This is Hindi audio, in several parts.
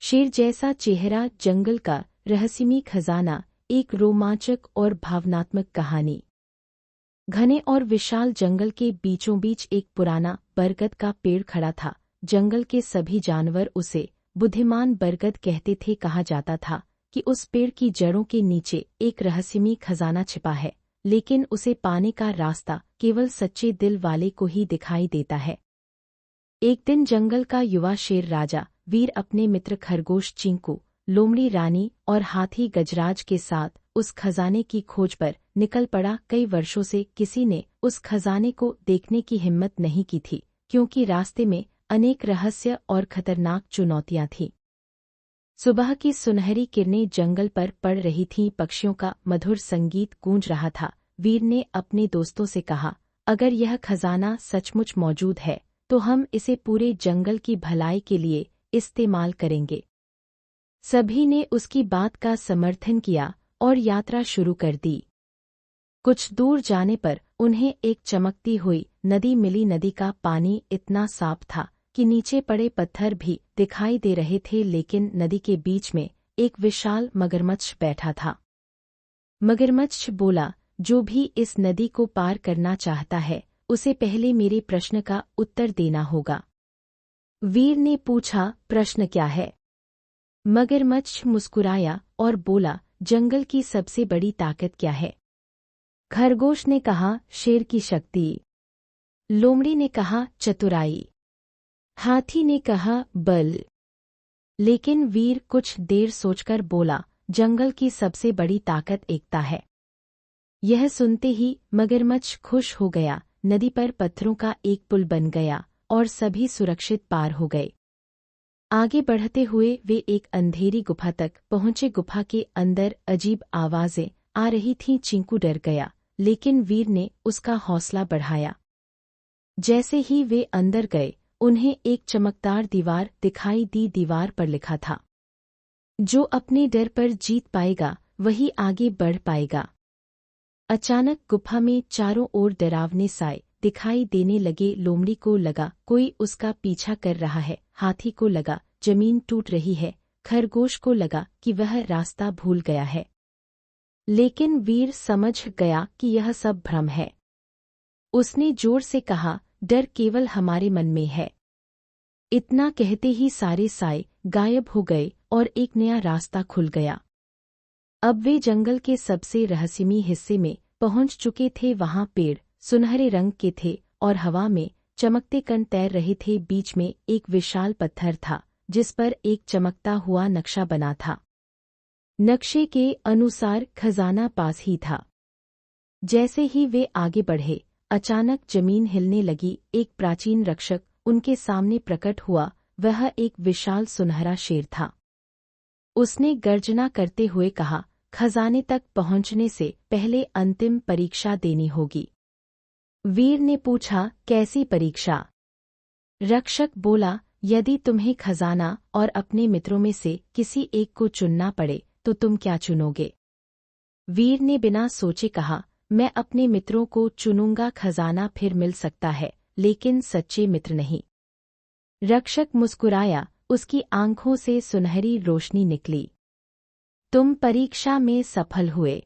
शेर जैसा चेहरा, जंगल का रहस्यमय खजाना, एक रोमांचक और भावनात्मक कहानी। घने और विशाल जंगल के बीचों बीच एक पुराना बरगद का पेड़ खड़ा था। जंगल के सभी जानवर उसे बुद्धिमान बरगद कहते थे। कहा जाता था कि उस पेड़ की जड़ों के नीचे एक रहस्यमय खजाना छिपा है, लेकिन उसे पाने का रास्ता केवल सच्चे दिल वाले को ही दिखाई देता है। एक दिन जंगल का युवा शेर राजा वीर अपने मित्र खरगोश चिंकू, लोमड़ी रानी और हाथी गजराज के साथ उस खजाने की खोज पर निकल पड़ा। कई वर्षों से किसी ने उस खजाने को देखने की हिम्मत नहीं की थी, क्योंकि रास्ते में अनेक रहस्य और खतरनाक चुनौतियां थीं। सुबह की सुनहरी किरणें जंगल पर पड़ रही थीं, पक्षियों का मधुर संगीत गूंज रहा था। वीर ने अपने दोस्तों से कहा, अगर यह खजाना सचमुच मौजूद है तो हम इसे पूरे जंगल की भलाई के लिए इस्तेमाल करेंगे। सभी ने उसकी बात का समर्थन किया और यात्रा शुरू कर दी। कुछ दूर जाने पर उन्हें एक चमकती हुई नदी मिली। नदी का पानी इतना साफ था कि नीचे पड़े पत्थर भी दिखाई दे रहे थे, लेकिन नदी के बीच में एक विशाल मगरमच्छ बैठा था। मगरमच्छ बोला, जो भी इस नदी को पार करना चाहता है उसे पहले मेरे प्रश्न का उत्तर देना होगा। वीर ने पूछा, प्रश्न क्या है? मगरमच्छ मुस्कुराया और बोला, जंगल की सबसे बड़ी ताकत क्या है? खरगोश ने कहा, शेर की शक्ति। लोमड़ी ने कहा, चतुराई। हाथी ने कहा, बल। लेकिन वीर कुछ देर सोचकर बोला, जंगल की सबसे बड़ी ताकत एकता है। यह सुनते ही मगरमच्छ खुश हो गया। नदी पर पत्थरों का एक पुल बन गया और सभी सुरक्षित पार हो गए। आगे बढ़ते हुए वे एक अंधेरी गुफा तक पहुंचे। गुफा के अंदर अजीब आवाजें आ रही थीं। चिंकू डर गया, लेकिन वीर ने उसका हौसला बढ़ाया। जैसे ही वे अंदर गए, उन्हें एक चमकदार दीवार दिखाई दी। दीवार पर लिखा था, जो अपने डर पर जीत पाएगा वही आगे बढ़ पाएगा। अचानक गुफा में चारों ओर डरावने साए दिखाई देने लगे। लोमड़ी को लगा कोई उसका पीछा कर रहा है, हाथी को लगा जमीन टूट रही है, खरगोश को लगा कि वह रास्ता भूल गया है। लेकिन वीर समझ गया कि यह सब भ्रम है। उसने जोर से कहा, डर केवल हमारे मन में है। इतना कहते ही सारे साए गायब हो गए और एक नया रास्ता खुल गया। अब वे जंगल के सबसे रहस्यमय हिस्से में पहुंच चुके थे। वहां पेड़ सुनहरे रंग के थे और हवा में चमकते कण तैर रहे थे। बीच में एक विशाल पत्थर था जिस पर एक चमकता हुआ नक्शा बना था। नक्शे के अनुसार खजाना पास ही था। जैसे ही वे आगे बढ़े, अचानक जमीन हिलने लगी। एक प्राचीन रक्षक उनके सामने प्रकट हुआ। वह एक विशाल सुनहरा शेर था। उसने गर्जना करते हुए कहा, खजाने तक पहुंचने से पहले अंतिम परीक्षा देनी होगी। वीर ने पूछा, कैसी परीक्षा? रक्षक बोला, यदि तुम्हें खजाना और अपने मित्रों में से किसी एक को चुनना पड़े तो तुम क्या चुनोगे? वीर ने बिना सोचे कहा, मैं अपने मित्रों को चुनूंगा। खजाना फिर मिल सकता है, लेकिन सच्चे मित्र नहीं। रक्षक मुस्कुराया, उसकी आंखों से सुनहरी रोशनी निकली। तुम परीक्षा में सफल हुए।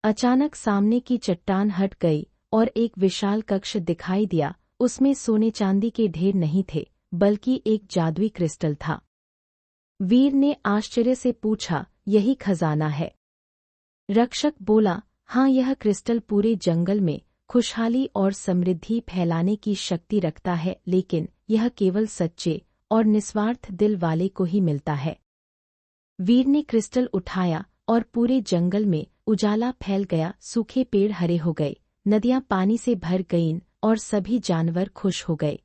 अचानक सामने की चट्टान हट गई और एक विशाल कक्ष दिखाई दिया। उसमें सोने चांदी के ढेर नहीं थे, बल्कि एक जादुई क्रिस्टल था। वीर ने आश्चर्य से पूछा, यही खजाना है? रक्षक बोला, हाँ, यह क्रिस्टल पूरे जंगल में खुशहाली और समृद्धि फैलाने की शक्ति रखता है, लेकिन यह केवल सच्चे और निस्वार्थ दिल वाले को ही मिलता है। वीर ने क्रिस्टल उठाया और पूरे जंगल में उजाला फैल गया। सूखे पेड़ हरे हो गए, नदियां पानी से भर गईं और सभी जानवर खुश हो गए।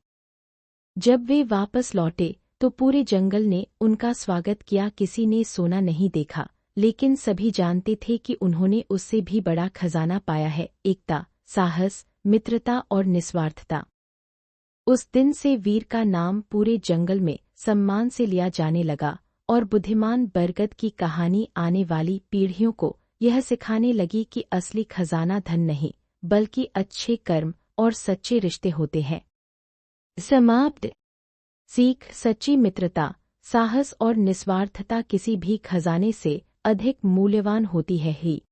जब वे वापस लौटे तो पूरे जंगल ने उनका स्वागत किया। किसी ने सोना नहीं देखा, लेकिन सभी जानते थे कि उन्होंने उससे भी बड़ा खजाना पाया है, एकता, साहस, मित्रता और निस्वार्थता। उस दिन से वीर का नाम पूरे जंगल में सम्मान से लिया जाने लगा और बुद्धिमान बरगद की कहानी आने वाली पीढ़ियों को यह सिखाने लगी कि असली खजाना धन नहीं, बल्कि अच्छे कर्म और सच्चे रिश्ते होते हैं। समाप्त। सीख, सच्ची मित्रता साहस और निस्वार्थता किसी भी खजाने से अधिक मूल्यवान होती है ही।